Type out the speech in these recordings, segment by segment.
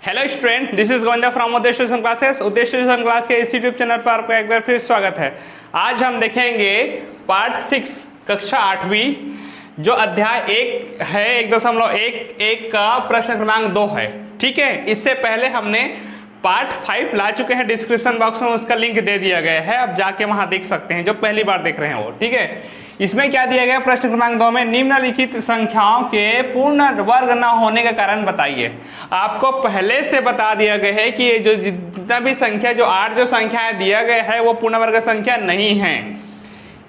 Hello student, this is Govinda from उद्देश्य tuition classes. उद्देश्य tuition class के इस यूट्यूब चैनल पर आपका एक बार फिर स्वागत है। आज हम देखेंगे पार्ट 6 कक्षा 8वीं जो अध्याय 1 है 1.11 का प्रश्न क्रमांक 2 है। ठीक है, इससे पहले हमने पार्ट 5 ला चुके हैं। डिस्क्रिप्शन बॉक्स में उसका लिंक दे दिया गया है, अब जाके वहां देख सकते हैं जो पहली बार देख रहे हैं वो। ठीक है, इसमें क्या दिया गया प्रश्न क्रमांक 2 में, निम्नलिखित संख्याओं के पूर्ण वर्ग न होने का कारण बताइए। आपको पहले से बता दिया गया है कि ये जो जितना भी संख्या जो 8 जो संख्याएं दिया गया है वो पूर्ण वर्ग संख्या नहीं है।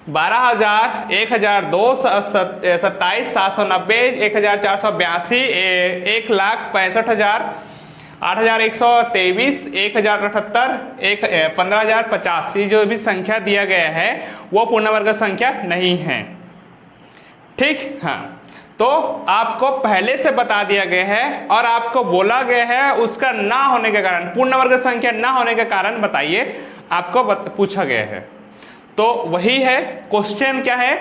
12,000, 1,002, 27, 790, 1,482, 1,65,000, 8,123, 1,078, 15,050 जो भी संख्या दिया गया है वो पूर्ण वर्ग संख्या नहीं है। ठीक, हाँ, तो आपको पहले से बता दिया गया है और आपको बोला गया है उसका ना होने के कारण, पूर्ण वर्ग संख्या ना होने के कारण बताइए, आपको पूछा गया है। तो वही है क्वेश्चन। क्या है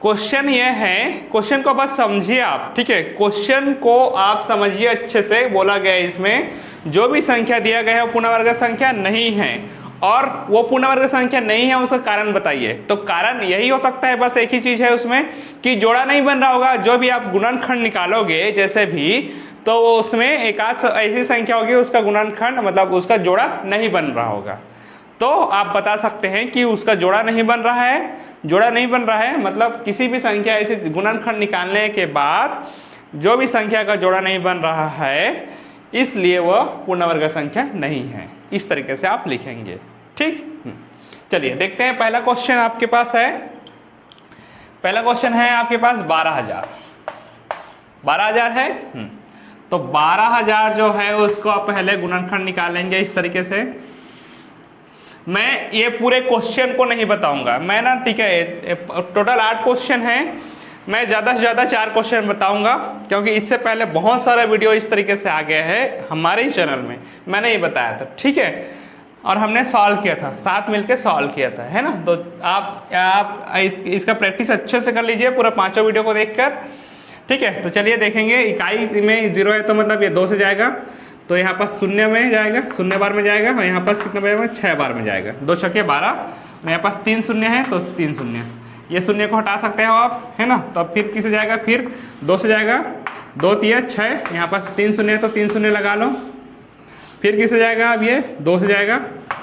क्वेश्चन? ये है, क्वेश्चन को बस समझिए आप। ठीक है, क्वेश्चन को आप समझिए अच्छे से। बोला गया है इसमें जो भी संख्या दिया गया है वो पूर्ण वर्ग संख्या नहीं है, और वो पूर्ण वर्ग संख्या नहीं है उसका कारण बताइए। तो कारण यही हो सकता है, बस एक ही चीज है उसमें कि जोड़ा नहीं बन रहा होगा। जो भी आप गुणनखंड निकालोगे जैसे भी, तो उसमें एक आध ऐसी संख्या होगी उसका गुणनखंड मतलब उसका जोड़ा नहीं बन रहा होगा। तो आप बता सकते हैं कि उसका जोड़ा नहीं बन रहा है। जोड़ा नहीं बन रहा है मतलब किसी भी संख्या ऐसे गुणनखंड निकालने के बाद जो भी संख्या का जोड़ा नहीं बन रहा है, इसलिए वह पूर्ण वर्ग संख्या नहीं है। इस तरीके से आप लिखेंगे। ठीक, चलिए देखते हैं। पहला क्वेश्चन आपके पास है, पहला क्वेश्चन है आपके पास 12,000 है। तो 12,000 जो है उसको आप पहले गुणनखंड निकालेंगे इस तरीके से। मैं ये पूरे क्वेश्चन को नहीं बताऊंगा मैं ना, ठीक है, टोटल 8 क्वेश्चन हैं। मैं ज़्यादा से ज़्यादा 4 क्वेश्चन बताऊंगा क्योंकि इससे पहले बहुत सारा वीडियो इस तरीके से आ गया है हमारे ही चैनल में, मैंने ये बताया था। ठीक है, और हमने सॉल्व किया था, साथ मिलकर सॉल्व किया था, है ना। तो आप इसका प्रैक्टिस अच्छे से कर लीजिए पूरा 5 वीडियो को देखकर। ठीक है, तो चलिए देखेंगे। इकाई में 0 है तो मतलब ये 2 से जाएगा, तो यहाँ पास 0 में जाएगा, 0 बार में जाएगा, और यहाँ पास कितना बचेगा? 6 बार में जाएगा। 2 छक्के 12, यहाँ पास 3 शून्य है तो 3 शून्य, ये शून्य को हटा सकते हो आप, है ना। तो फिर किसे जाएगा? फिर 2 से जाएगा, 2 3 6, यहाँ पास 3 शून्य है तो 3 शून्य लगा लो। फिर किसे जाएगा? अब ये 2 से जाएगा,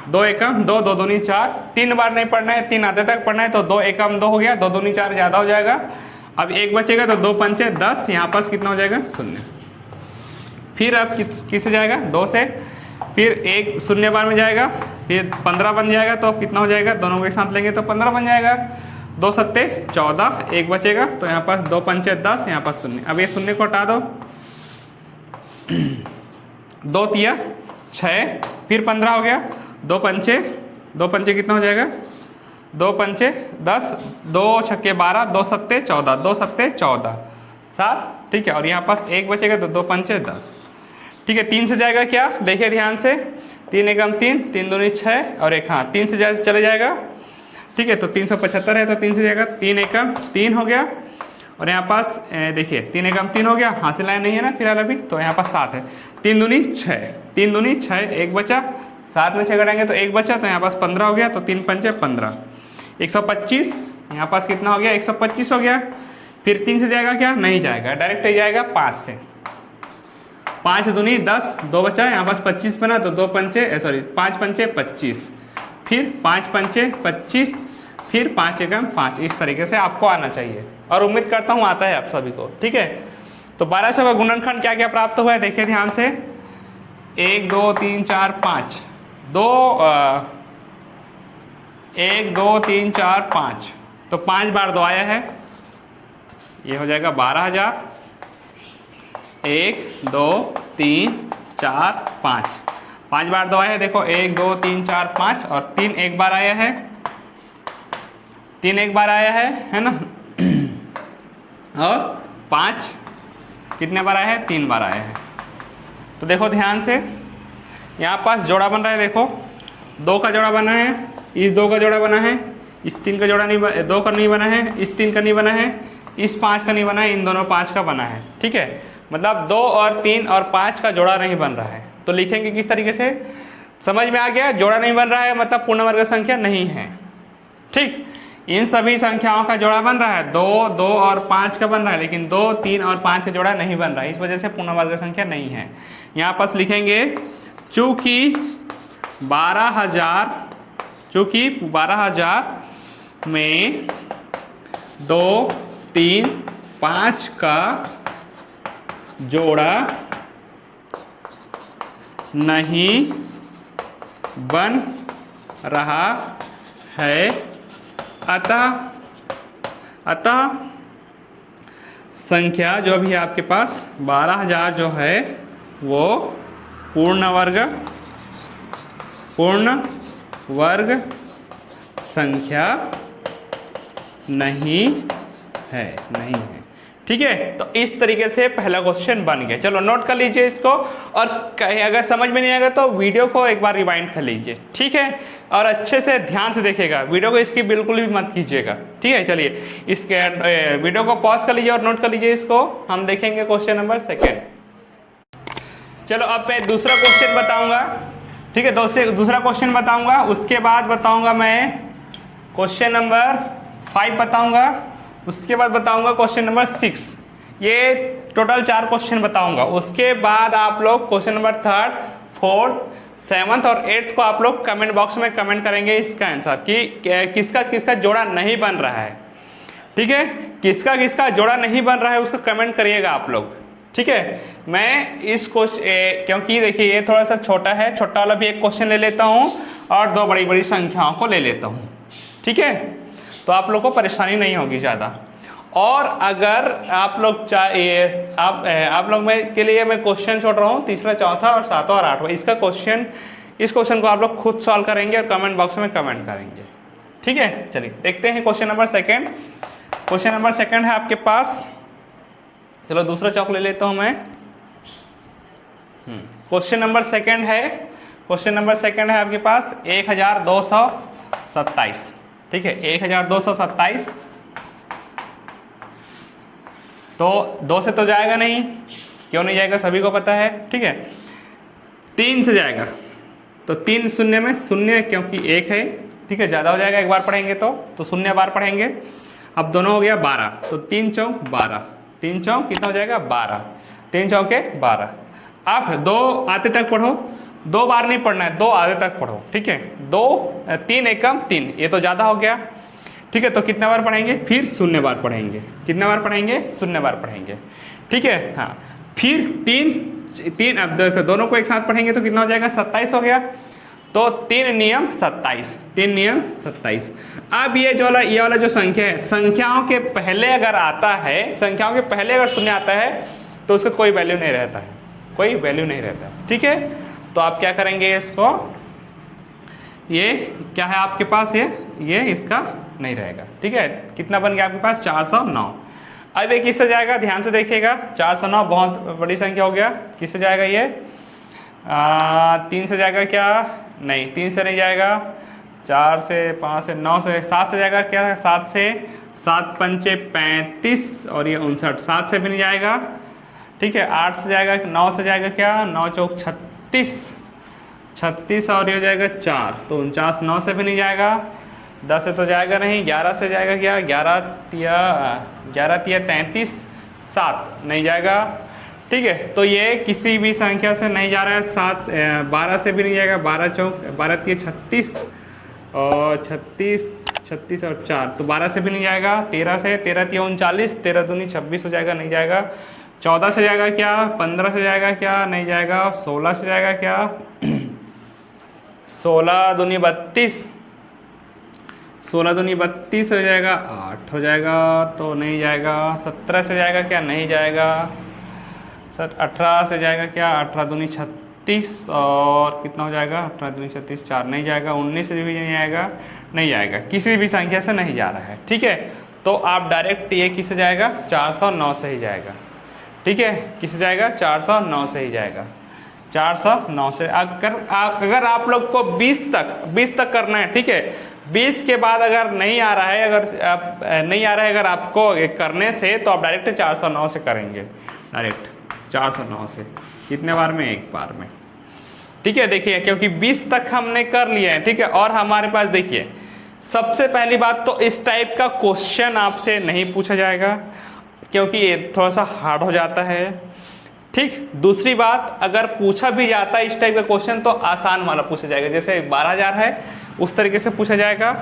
2 एकम 2, 2 दूनी 4, 3 बार नहीं पढ़ना है, 3 आधे तक पढ़ना है। तो 2 एकम 2 हो गया, 2 दूनी 4 ज़्यादा हो जाएगा। अब 1 बचेगा तो 2 पंचे 10, यहाँ पास कितना हो जाएगा? 0। फिर अब किससे जाएगा? 2 से, फिर 1 शून्य बार में जाएगा, फिर 15 बन जाएगा। तो कितना हो जाएगा? दोनों को एक साथ लेंगे तो 15 बन जाएगा। 2 सत्ते 14, 1 बचेगा तो यहाँ पास 2 पंचे 10, यहाँ पास 0। अब ये 0 को हटा दो, 2 तिया 6, फिर 15 हो गया, 2 पंचे कितना हो जाएगा? 2 पंचे 10, 2 छक्के 12, 2 सत्ते 14, 2 सत्ते 14, 7। ठीक है, और यहाँ पास 1 बचेगा तो 2 पंचे 10। ठीक है, 3 से जाएगा क्या? देखिए ध्यान से, 3 एकम 3, 3 दूनी 6, और 1, हाँ 3 से चले जाएगा। ठीक है, तो 375 है तो 3 से जाएगा, 3 एकम 3 हो गया, और यहाँ पास देखिए 3 एकम 3 हो गया, हासिल लाइन नहीं है ना फिलहाल अभी, तो यहाँ पास 7 है। 3 दूनी 6, 3 दूनी 6, 1 बचा, 7 में 6 घटाएंगे तो 1 बचा, तो यहाँ पास 15 हो गया, तो 3 पंचे 15, 125, यहाँ पास कितना हो गया? 125 हो गया। फिर 3 से जाएगा क्या? नहीं जाएगा, डायरेक्ट जाएगा 5 से, 5 दूनी 10, 2 बचा, यहाँ पास 25 बना तो 5 पंचे 25, फिर 5 पंचे 25, फिर 5 एकम 5। इस तरीके से आपको आना चाहिए, और उम्मीद करता हूँ आता है आप सभी को। ठीक है, तो 1200 का गुणनखंड क्या क्या प्राप्त हुआ है देखिए ध्यान से। 1 2 3 4 5, 1 2 3 4 5, तो 5 बार 2 आया है, ये हो जाएगा 12,000। 1 2 3 4 5, 5 बार 2 आया है। देखो 1 2 3 4 5, और 3 एक बार आया है, 3 एक बार आया है ना। और 5 कितने बार आया है? 3 बार आया है। तो देखो ध्यान से, यहाँ पास जोड़ा बन रहा है। देखो 2 का जोड़ा बना है, इस 2 का जोड़ा बना है, इस 3 का जोड़ा नहीं, 2 का नहीं बना है, इस 3 का नहीं बना है, इस 5 का नहीं बना है, इन दोनों 5 का बना है। ठीक है, मतलब 2 और 3 और 5 का जोड़ा नहीं बन रहा है। तो लिखेंगे किस तरीके से, समझ में आ गया? जोड़ा नहीं बन रहा है मतलब पूर्ण वर्ग संख्या नहीं है। ठीक, इन सभी संख्याओं का जोड़ा बन रहा है, 2, 2 और 5 का बन रहा है, लेकिन 2, 3 और 5 का जोड़ा नहीं बन रहा है, इस वजह से पूर्ण वर्ग संख्या नहीं है। यहाँ पास लिखेंगे चूंकि 12,000 में 2, 3, 5 का जोड़ा नहीं बन रहा है, अतः संख्या जो भी आपके पास 12,000 जो है वो पूर्ण वर्ग संख्या नहीं है। ठीक है, तो इस तरीके से पहला क्वेश्चन बन गया। चलो नोट कर लीजिए इसको, और अगर समझ में नहीं आएगा तो वीडियो को एक बार रिवाइंड कर लीजिए। ठीक है, और अच्छे से ध्यान से देखिएगा, वीडियो को इसकी बिल्कुल भी मत कीजिएगा। ठीक है, चलिए इसके वीडियो को पॉज कर लीजिए और नोट कर लीजिए इसको। हम देखेंगे क्वेश्चन नंबर 2। चलो अब मैं दूसरा क्वेश्चन बताऊंगा। ठीक है, दूसरा क्वेश्चन बताऊंगा, उसके बाद बताऊंगा मैं क्वेश्चन नंबर 5 बताऊंगा, उसके बाद बताऊंगा क्वेश्चन नंबर 6। ये टोटल 4 क्वेश्चन बताऊंगा। उसके बाद आप लोग क्वेश्चन नंबर 3, 4, 7 और 8 को आप लोग कमेंट बॉक्स में कमेंट करेंगे इसका आंसर कि किसका जोड़ा नहीं बन रहा है। ठीक है, किसका जोड़ा नहीं बन रहा है उसको कमेंट करिएगा आप लोग। ठीक है, मैं इस क्वेश्चन क्योंकि देखिए ये थोड़ा सा छोटा है, छोटा वाला भी एक क्वेश्चन ले लेता हूँ और 2 बड़ी संख्याओं को ले लेता हूँ। ठीक है, तो आप लोग को परेशानी नहीं होगी ज़्यादा। और अगर आप लोग चाहिए आप लोग में के लिए मैं क्वेश्चन छोड़ रहा हूँ, तीसरा, चौथा और 7वां और 8वां, इस क्वेश्चन को आप लोग खुद सॉल्व करेंगे और कमेंट बॉक्स में कमेंट करेंगे। ठीक है, चलिए देखते हैं क्वेश्चन नंबर 2। क्वेश्चन नंबर 2 है आपके पास, चलो दूसरा चौक ले लेता हूँ मैं। क्वेश्चन नंबर 2 है, क्वेश्चन नंबर 2 है आपके पास 1227। ठीक है, 1227 तो 2 से तो जाएगा नहीं, क्यों नहीं जाएगा सभी को पता है। ठीक है, 3 से जाएगा, तो 3 शून्य में शून्य क्योंकि 1 है। ठीक है, ज़्यादा हो जाएगा, एक बार पढ़ेंगे तो शून्य बार पढ़ेंगे। अब दोनों हो गया 12, तो 3 चौक 12, 3 चौक कितना हो जाएगा 12, 3 चौके 12। आप 2 आते तक पढ़ो, 2 बार नहीं पढ़ना है, 2 आधे तक पढ़ो। ठीक है, 3 एकम 3, ये तो ज़्यादा हो गया। ठीक है, तो कितना बार पढ़ेंगे, फिर 0 बार पढ़ेंगे। कितना बार पढ़ेंगे, 0 बार पढ़ेंगे। ठीक है, हाँ, फिर 3 अब देखो दोनों को एक साथ पढ़ेंगे तो कितना हो जाएगा 27 हो गया। तो 3 नियम 27, 3 नियम 27। अब ये वाला जो संख्या है, संख्याओं के पहले अगर आता है, संख्याओं के पहले अगर 0 आता है तो उसका कोई वैल्यू नहीं रहता है, कोई वैल्यू नहीं रहता। ठीक है, तो आप क्या करेंगे इसको, ये क्या है आपके पास, ये इसका नहीं रहेगा। ठीक है, कितना बन गया आपके पास 409। अब ये किससे जाएगा, ध्यान से देखिएगा, 409 बहुत बड़ी संख्या हो गया। किससे जाएगा ये, 3 से जाएगा क्या, नहीं 3 से नहीं जाएगा, 4 से, 5 से, 9 से, 7 से जाएगा क्या, 7 से, 7 पंचे 35 और ये 59, 7 से भी नहीं जाएगा। ठीक है, 8 से जाएगा, 9 से जाएगा क्या, 9 चौक 36 और ये हो जाएगा 4, तो 49, 9 से भी नहीं जाएगा। 10 से तो जाएगा नहीं, 11 से जाएगा क्या, 11 तिया 33, 7 नहीं जाएगा। ठीक है, तो ये किसी भी संख्या से नहीं जा रहा है। 12 से भी नहीं जाएगा, 12 चौक 12 तिया 36 और 36 और 4, तो 12 से भी नहीं जाएगा। 13 से, 13 तिया 39, 13 दूनी 26 हो जाएगा, नहीं जाएगा। 14 से जाएगा क्या, 15 से जाएगा क्या, नहीं जाएगा। 16 से जाएगा क्या, 16 दूनी 32, 16 दूनी 32 हो जाएगा, 8 हो जाएगा, तो नहीं जाएगा। 17 से जाएगा क्या, नहीं जाएगा। 18 से जाएगा क्या, 18 दूनी 36 और कितना हो जाएगा, 18 दूनी 36, 4 नहीं जाएगा। 19 से भी नहीं आएगा, नहीं जाएगा, किसी भी संख्या से नहीं जा रहा है। ठीक है, तो आप डायरेक्ट ये किससे जाएगा, 409 से ही जाएगा। ठीक है, किससे जाएगा, 409 से ही जाएगा, 409 से। अगर आप लोग को 20 तक करना है, ठीक है, 20 के बाद अगर नहीं आ रहा है, अगर आपको करने से, तो आप डायरेक्ट 409 से करेंगे डायरेक्ट। 409 से कितने बार में? एक बार में। ठीक है, देखिए क्योंकि 20 तक हमने कर लिया है। ठीक है, और हमारे पास देखिए सबसे पहली बात तो इस टाइप का क्वेश्चन आपसे नहीं पूछा जाएगा क्योंकि ये थोड़ा सा हार्ड हो जाता है। ठीक, दूसरी बात अगर पूछा भी जाता है इस टाइप का क्वेश्चन तो आसान वाला पूछा जाएगा, जैसे 12,000 है उस तरीके से पूछा जाएगा।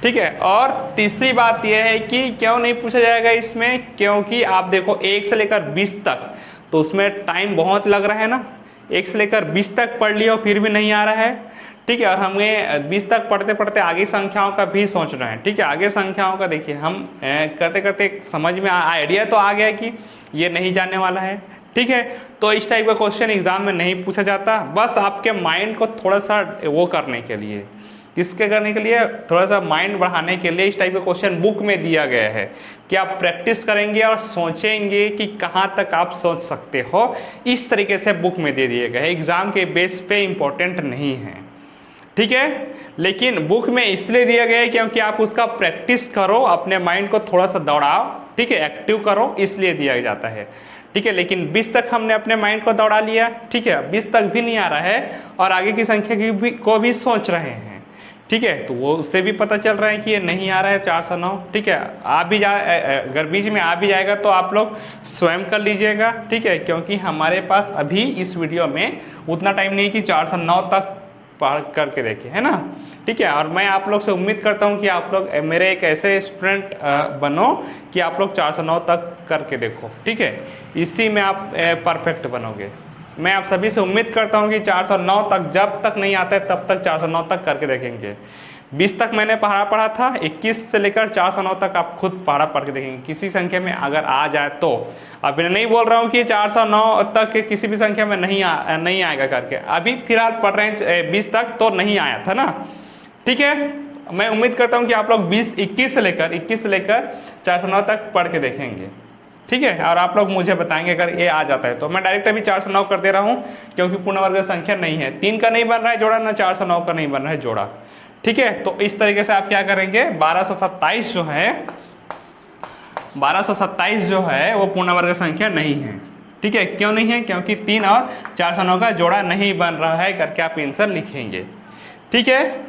ठीक है, और तीसरी बात यह है कि क्यों नहीं पूछा जाएगा इसमें, क्योंकि आप देखो 1 से लेकर 20 तक तो उसमें टाइम बहुत लग रहा है ना। 1 से लेकर 20 तक पढ़ लिया और फिर भी नहीं आ रहा है। ठीक है, और हमें 20 तक पढ़ते पढ़ते आगे संख्याओं का भी सोच रहे हैं। ठीक है, आगे संख्याओं का देखिए हम करते करते समझ में आइडिया तो आ गया कि ये नहीं जाने वाला है। ठीक है, तो इस टाइप का क्वेश्चन एग्जाम में नहीं पूछा जाता, बस आपके माइंड को थोड़ा सा वो करने के लिए, किसके करने के लिए, थोड़ा सा माइंड बढ़ाने के लिए इस टाइप का क्वेश्चन बुक में दिया गया है कि आप प्रैक्टिस करेंगे और सोचेंगे कि कहाँ तक आप सोच सकते हो। इस तरीके से बुक में दे दिए गए हैं, एग्जाम के बेस पे इम्पोर्टेंट नहीं है। ठीक है, लेकिन बुक में इसलिए दिया गया है क्योंकि आप उसका प्रैक्टिस करो, अपने माइंड को थोड़ा सा दौड़ाओ। ठीक है, एक्टिव करो, इसलिए दिया जाता है। ठीक है, लेकिन 20 तक हमने अपने माइंड को दौड़ा लिया। ठीक है, 20 तक भी नहीं आ रहा है और आगे की संख्या को भी सोच रहे हैं। ठीक है, तो वो उससे भी पता चल रहा है कि ये नहीं आ रहा है 409। ठीक है, आ भी अगर बीच में आ भी जाएगा तो आप लोग स्वयं कर लीजिएगा। ठीक है, क्योंकि हमारे पास अभी इस वीडियो में उतना टाइम नहीं कि 409 तक पढ़ करके देखें, है ना। ठीक है, और मैं आप लोग से उम्मीद करता हूं कि आप लोग मेरे एक ऐसे स्टूडेंट बनो कि आप लोग 409 तक करके देखो। ठीक है, इसी में आप परफेक्ट बनोगे। मैं आप सभी से उम्मीद करता हूं कि 409 तक जब तक नहीं आता है तब तक 409 तक करके देखेंगे। 20 तक मैंने पढ़ा था, 21 से लेकर 409 तक आप खुद पढ़ के देखेंगे। किसी संख्या में अगर आ जाए तो, अभी नहीं बोल रहा हूँ कि 409 तक किसी भी संख्या में नहीं आएगा करके, अभी फिलहाल पढ़ रहे हैं 20 तक तो नहीं आया था ना। ठीक है, मैं उम्मीद करता हूँ कि आप लोग 21 से लेकर 409 तक पढ़ के देखेंगे। ठीक है, और आप लोग मुझे बताएंगे अगर ये आ जाता है तो। मैं डायरेक्ट अभी 409 कर दे रहा हूँ क्योंकि पूर्ण वर्ग संख्या नहीं है, 3 का नहीं बन रहा है जोड़ा, ना 409 का नहीं बन रहा है जोड़ा। ठीक है, तो इस तरीके से आप क्या करेंगे, 1227 जो है वो पूर्ण वर्ग संख्या नहीं है। ठीक है, क्यों नहीं है, क्योंकि 3 और 409 का जोड़ा नहीं बन रहा है करके आप आंसर लिखेंगे। ठीक है,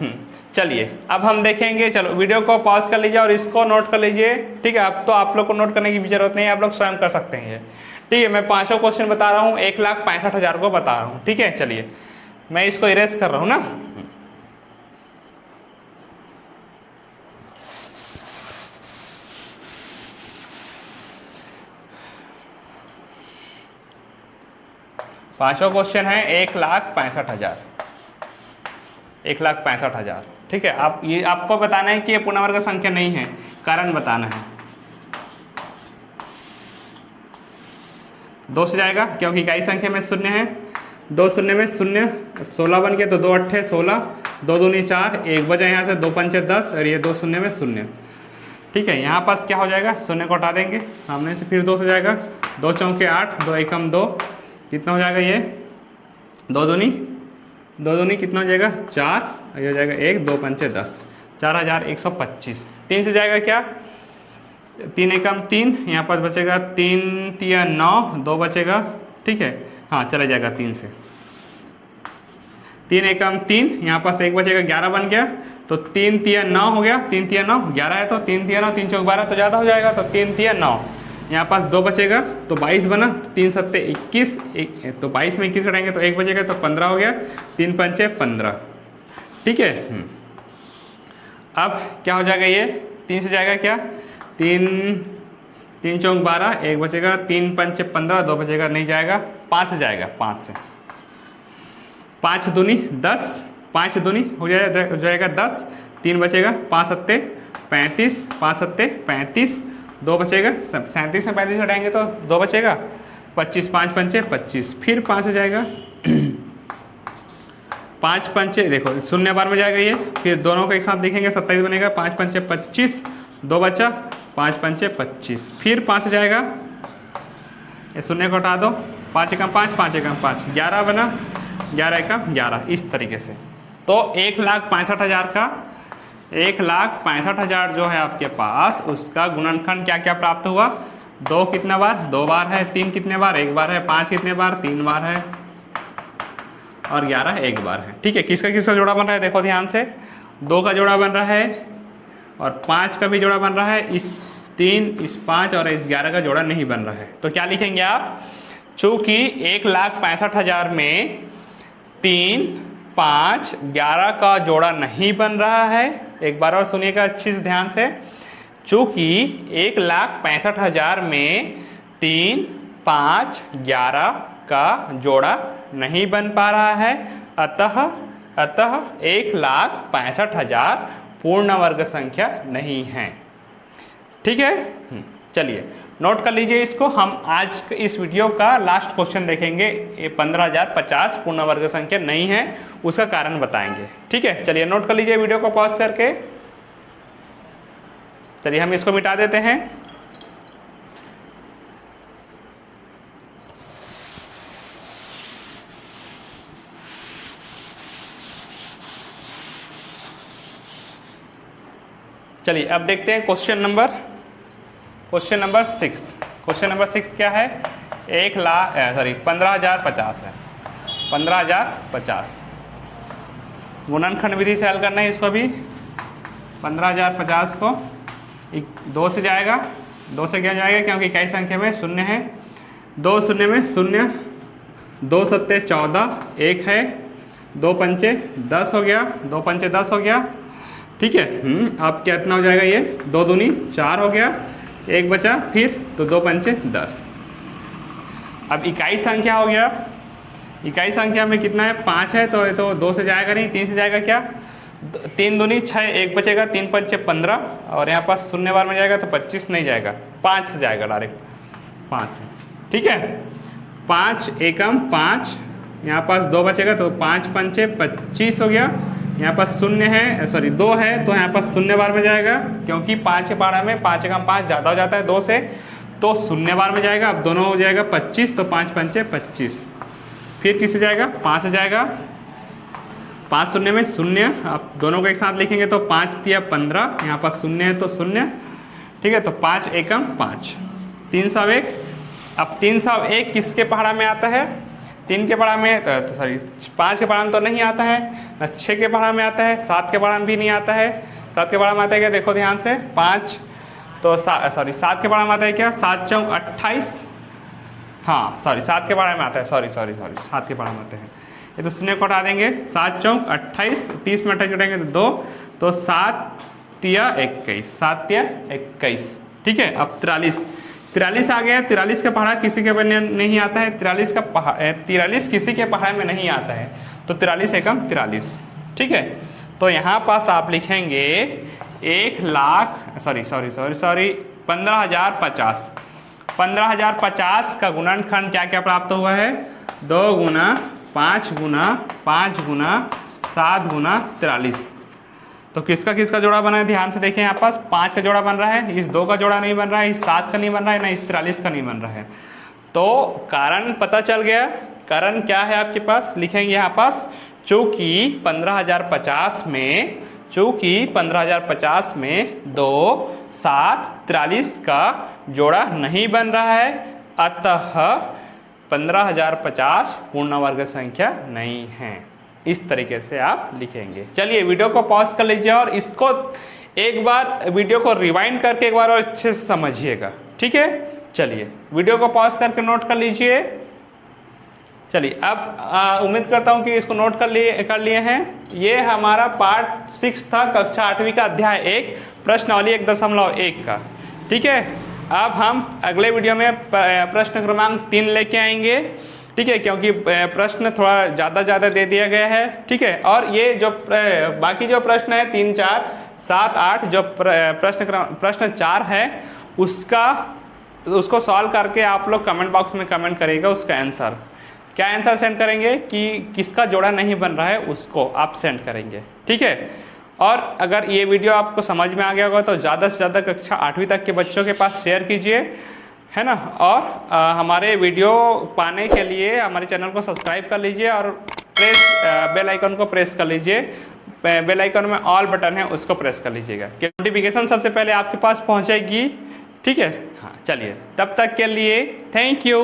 चलिए अब हम देखेंगे। चलो वीडियो को पॉज कर लीजिए और इसको नोट कर लीजिए। ठीक है, अब तो आप लोग को नोट करने की भी जरूरत नहीं है, आप लोग स्वयं कर सकते हैं। ठीक है, मैं 5 क्वेश्चन बता रहा हूँ, 1,65,000 को बता रहा हूँ। ठीक है, चलिए मैं इसको इरेज कर रहा हूँ ना। पांचों क्वेश्चन है 1,65,000। ठीक है, आप ये आपको बताना है कि ये पूर्ण वर्ग संख्या नहीं है, कारण बताना है। 2 से जाएगा क्योंकि इकाई संख्या में शून्य है, 2 शून्य में शून्य, 16 बन गया तो 2 8 16, 2 दूनी 4, 1 बचा यहाँ से, 2 पंचे 10 और ये 2 शून्य में शून्य। ठीक है, यहाँ पास क्या हो जाएगा, शून्य को हटा देंगे सामने से, फिर 2 से जाएगा, 2 चौके 8, 2 एकम 2, कितना हो जाएगा ये, 2 दूनी कितना हो जाएगा 4, ये हो जाएगा 1, 2 पंचे 10, 4125। 3 से जाएगा क्या, 3 एकम 3, यहाँ पास बचेगा 3 तिया 9, 2 बचेगा। ठीक है, हाँ चला जाएगा 3 से, 3 एकम 3, यहाँ पास 1 बचेगा, 11 बन गया तो 3 तिया 9 हो गया, 3 तिया 9, 11 है तो 3 तिया 9, 3 चौक 12 तो ज़्यादा हो जाएगा तो 3 तिया 9, यहाँ पास 2 बचेगा तो 22 बना, 3 सत्ते 21, तो 22 में 21 घटाएंगे तो 1 बचेगा तो 15 हो गया, 3 पंचे 15। ठीक है, अब क्या हो जाएगा ये, 3 से जाएगा क्या, 3 चौक 12, 1 बचेगा, 3 पंचे 15, 2 बचेगा, नहीं जाएगा, 5 से जाएगा, 5 से, 5 दूनी 10, 5 दूनी हो जाएगा 10, 3 बचेगा, 5 सत्ते 35, 5 सत्ते 35, 2 बचेगा, 37 में 35 हटाएंगे तो 2 बचेगा, 25, 5 पंचे 25, फिर 5 से जाएगा, 5 पंचे देखो शून्य बार में जाएगा ये, फिर दोनों को एक साथ लिखेंगे 27 बनेगा, 5 पंचे 25, 2 बचा, 5 पंचे 25, फिर 5 से जाएगा, ये शून्य को हटा दो, 5 एकम 5, 5 एकम 5, 11 बना, 11 एकम 11, इस तरीके से। तो 1,65,000 का 1,65,000 जो है आपके पास, उसका गुणनखंड क्या क्या प्राप्त हुआ, 2 कितने बार, 2 बार है, 3 कितने बार, 1 बार है, 5 कितने बार, 3 बार है, और 11 1 बार है। ठीक है, किसका किसका जोड़ा बन रहा है देखो ध्यान से, 2 का जोड़ा बन रहा है और 5 का भी जोड़ा बन रहा है, इस 3, इस 5 और इस 11 का जोड़ा नहीं बन रहा है। तो क्या लिखेंगे आप, चूंकि 1,65,000 में 3, 5, 11 का जोड़ा नहीं बन रहा है, एक बार और सुनिएगा अच्छी से ध्यान से, चूंकि 1,65,000 में 3, 5, 11 का जोड़ा नहीं बन पा रहा है, अतः 1,65,000 पूर्ण वर्ग संख्या नहीं है। ठीक है, चलिए नोट कर लीजिए इसको। हम आज इस वीडियो का लास्ट क्वेश्चन देखेंगे, 15,050 पूर्ण वर्ग संख्या नहीं है, उसका कारण बताएंगे। ठीक है, चलिए नोट कर लीजिए वीडियो को पॉज करके। चलिए हम इसको मिटा देते हैं। चलिए अब देखते हैं क्वेश्चन नंबर 6। क्वेश्चन नंबर 6 क्या है, 15,050 है, 15,050 गुणनखंड विधि से हल करना है इसको भी। 15,050 को 2 से जाएगा, 2 से क्या जाएगा क्योंकि इकाई संख्या में शून्य है, 2 शून्य में शून्य, 2 सत्ते 14, 1 है, 2 पंचे 10 हो गया, 2 पंचे 10 हो गया। ठीक है, अब कितना हो जाएगा, ये 2 दूनी 4 हो गया, 1 बचा फिर, तो 2 पंचे 10। अब इकाई संख्या हो गया, इकाई संख्या में कितना है, 5 है, तो 2 से जाएगा नहीं, 3 से जाएगा क्या, 3 दूनी 6, 1 बचेगा, 3 पंचे 15, और यहाँ पास शून्य बार में जाएगा तो 25 नहीं जाएगा, 5 से जाएगा डायरेक्ट, 5 से। ठीक है, 5 एकम 5, यहाँ पास 2 बचेगा तो 5 पंचे 25 हो गया, यहाँ पास शून्य है, सॉरी 2 है, तो यहाँ पास शून्य बार में जाएगा, क्योंकि 5 के पहाड़ा में 5 एकम 5 ज़्यादा हो जाता है 2 से, तो शून्य बार में जाएगा। अब दोनों हो जाएगा 25, तो 5 पंचे 25, फिर किससे जाएगा, 5 से जाएगा, 5 शून्य में शून्य, अब दोनों को एक साथ लिखेंगे तो 5 तिया 15, यहाँ पास शून्य है तो शून्य। ठीक है, तो 5 एकम 5, 301। अब 301 किसके पहाड़ा में आता है, 3 के पहाड़ा में, तो सॉरी 5 के पहाड़ा में तो नहीं आता है, न 6 के पहाड़ा में आता है, 7 के पहाड़ा में भी नहीं आता है। 7 के पहाड़ा में आता है क्या, देखो ध्यान से, 5 तो सॉरी 7 के पहाड़ा में आता है क्या, 7 चौक 28, हाँ सॉरी 7 के पहाड़ा में आता है, सॉरी 7 के पहाड़ा में आते हैं, ये तो शून्य को हटा देंगे, 7 चौक 28, 30 में 28 कटेंगे तो 2, तो 7 तिया 21, 7 तिया 21। ठीक है, अब 43 आ गया। 43 का पहाड़ा किसी के नहीं आता है, 43 किसी के पहाड़ में नहीं आता है, तो 43 एकम 43। ठीक है, तो यहाँ पास आप लिखेंगे 15,050। 15,050 का गुणनखंड क्या क्या प्राप्त हुआ है, 2 गुना 5 गुना 5 गुना 7 गुना 43। तो किसका किसका जोड़ा बना है, ध्यान से देखें, यहाँ पास 5 का जोड़ा बन रहा है, इस 2 का जोड़ा नहीं बन रहा है, इस 7 का नहीं बन रहा है, ना इस 43 का नहीं बन रहा है। तो कारण पता चल गया, कारण क्या है आपके पास, लिखेंगे यहाँ पास, चूंकि 15,050 में 2, 7, 43 का जोड़ा नहीं बन रहा है, अतः 15,050 पूर्ण वर्ग संख्या नहीं है। इस तरीके से आप लिखेंगे। चलिए वीडियो को पॉज कर लीजिए और इसको एक बार वीडियो को रिवाइंड करके एक बार और अच्छे से समझिएगा। ठीक है, चलिए वीडियो को पॉज करके नोट कर लीजिए। चलिए अब उम्मीद करता हूं कि इसको नोट कर लिए हैं। ये हमारा पार्ट 6 था, कक्षा 8वीं का अध्याय 1 प्रश्नावली 1.1 का। ठीक है, अब हम अगले वीडियो में प्रश्न क्रमांक 3 लेके आएंगे। ठीक है, क्योंकि प्रश्न थोड़ा ज़्यादा दे दिया गया है। ठीक है, और ये जो बाकी जो प्रश्न है 3, 4, 7, 8 जो प्रश्न 4 है उसको सॉल्व करके आप लोग कमेंट बॉक्स में कमेंट करिएगा उसका आंसर। क्या आंसर सेंड करेंगे कि किसका जोड़ा नहीं बन रहा है उसको आप सेंड करेंगे। ठीक है, और अगर ये वीडियो आपको समझ में आ गया होगा तो ज़्यादा से ज़्यादा कक्षा 8वीं तक के बच्चों के पास शेयर कीजिए, है ना। और हमारे वीडियो पाने के लिए हमारे चैनल को सब्सक्राइब कर लीजिए और बेल आइकन को प्रेस कर लीजिए। बेल आइकन में ऑल बटन है उसको प्रेस कर लीजिएगा कि नोटिफिकेशन सबसे पहले आपके पास पहुंचेगी। ठीक है। हाँ चलिए, तब तक के लिए थैंक यू।